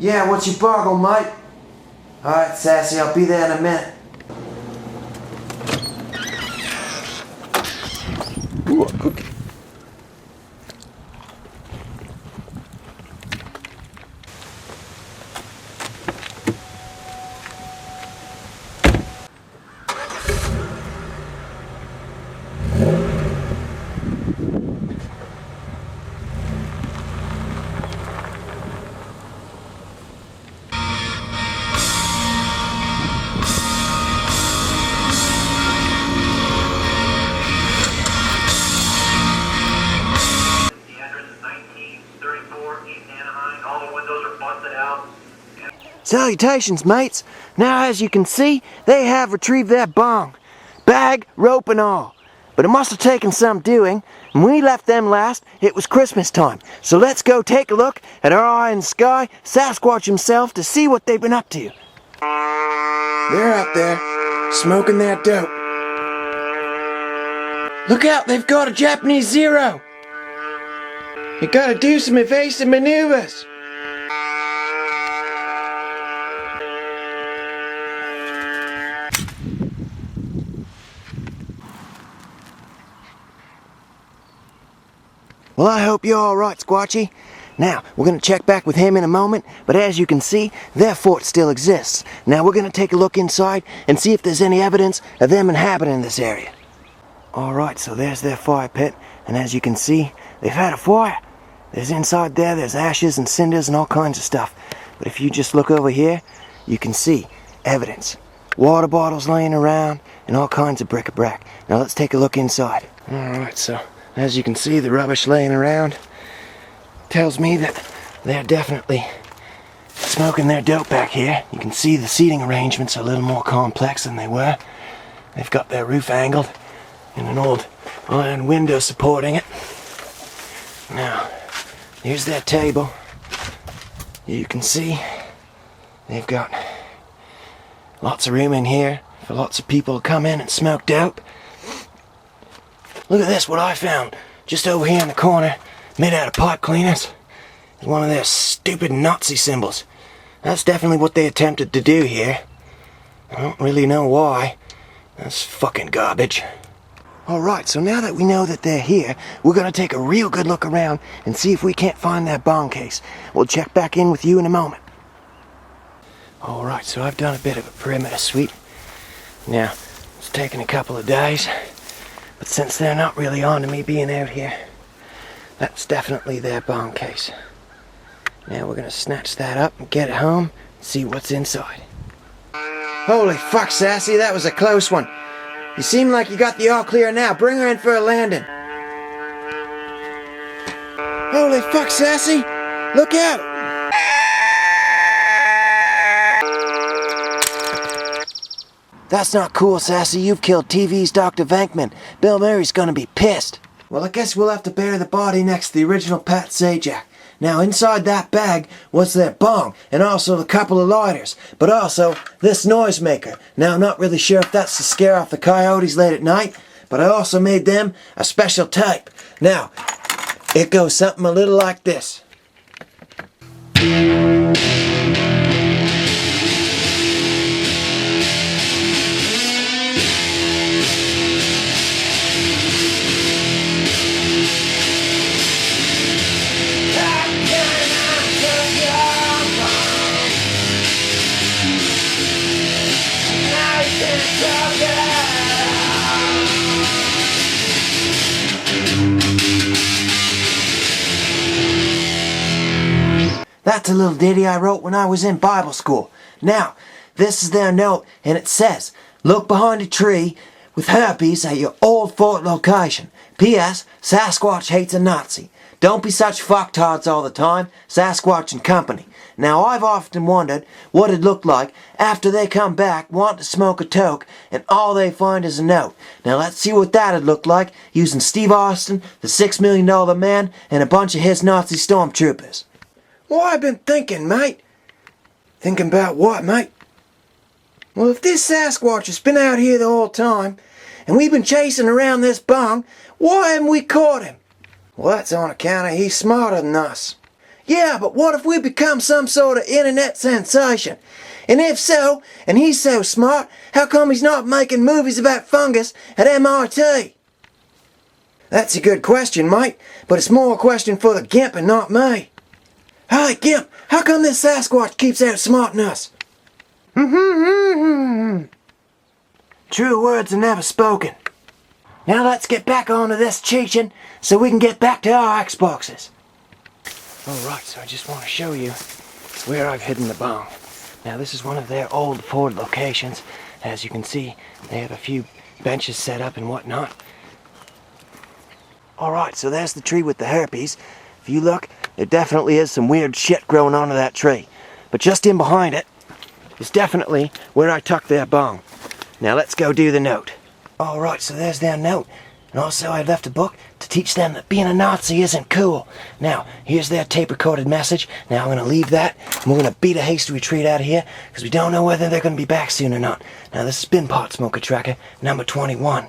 Yeah, what's your bargain, mate? Alright, Sassy, I'll be there in a minute. Ooh, a cookie. Salutations, mates. Now, as you can see, they have retrieved their bong. Bag, rope, and all. But it must have taken some doing. And when we left them last, it was Christmas time. So let's go take a look at our eye in the sky, Sasquatch himself, to see what they've been up to. They're out there, smoking their dope. Look out, they've got a Japanese Zero. You gotta do some evasive maneuvers. Well, I hope you're alright, Squatchy. Now, we're going to check back with him in a moment, but as you can see, their fort still exists. Now, we're going to take a look inside and see if there's any evidence of them inhabiting this area. Alright, so there's their fire pit, and as you can see, they've had a fire. There's inside there's ashes and cinders and all kinds of stuff. But if you just look over here, you can see evidence. Water bottles laying around, and all kinds of bric-a-brac. Now, let's take a look inside. Alright, so as you can see, the rubbish laying around tells me that they're definitely smoking their dope back here. You can see the seating arrangements are a little more complex than they were. They've got their roof angled and an old iron window supporting it. Now, here's their table. You can see they've got lots of room in here for lots of people to come in and smoke dope. Look at this, what I found just over here in the corner, made out of pipe cleaners. It's one of their stupid Nazi symbols. That's definitely what they attempted to do here. I don't really know why. That's fucking garbage. Alright, so now that we know that they're here, we're gonna take a real good look around and see if we can't find their bong case. We'll check back in with you in a moment. Alright, so I've done a bit of a perimeter sweep. Now, it's taken a couple of days. But since they're not really on to me being out here, that's definitely their bong case. Now we're gonna snatch that up and get it home and see what's inside. Holy fuck, Sassy, that was a close one. You seem like you got the all clear now. Bring her in for a landing. Holy fuck, Sassy! Look out! That's not cool, Sassy. You've killed TV's Dr. Venkman. Bill Murray's gonna be pissed. Well, I guess we'll have to bury the body next to the original Pat Sajak. Now, inside that bag was their bong, and also a couple of lighters, but also this noisemaker. Now, I'm not really sure if that's to scare off the coyotes late at night, but I also made them a special type. Now, it goes something a little like this. That's a little ditty I wrote when I was in Bible school. Now, this is their note, and it says, look behind a tree with herpes at your old fort location. P.S. Sasquatch hates a Nazi. Don't be such fucktards all the time. Sasquatch and company. Now, I've often wondered what it'd look like after they come back, want to smoke a toke, and all they find is a note. Now, let's see what that'd look like using Steve Austin, the $6 Million Man, and a bunch of his Nazi stormtroopers. Well, I've been thinking, mate. Thinking about what, mate? Well, if this Sasquatch has been out here the whole time, and we've been chasing around this bong, why haven't we caught him? Well, that's on account of he's smarter than us. Yeah, but what if we become some sort of internet sensation? And if so, and he's so smart, how come he's not making movies about fungus at MIT? That's a good question, mate, but it's more a question for the Gimp and not me. Hey, Gimp, how come this Sasquatch keeps outsmarting us? True words are never spoken. Now let's get back onto this cheeching so we can get back to our Xboxes. Alright, so I just want to show you where I've hidden the bong. Now this is one of their old Ford locations. As you can see, they have a few benches set up and whatnot. Alright, so there's the tree with the herpes. If you look, there definitely is some weird shit growing onto that tree. But just in behind it is definitely where I tucked their bong. Now let's go do the note. Alright, so there's their note. And also I left a book to teach them that being a Nazi isn't cool. Now, here's their tape-recorded message. Now I'm going to leave that, and we're going to beat a hasty retreat out of here, because we don't know whether they're going to be back soon or not. Now this has been Pot Smoker Tracker, number 21.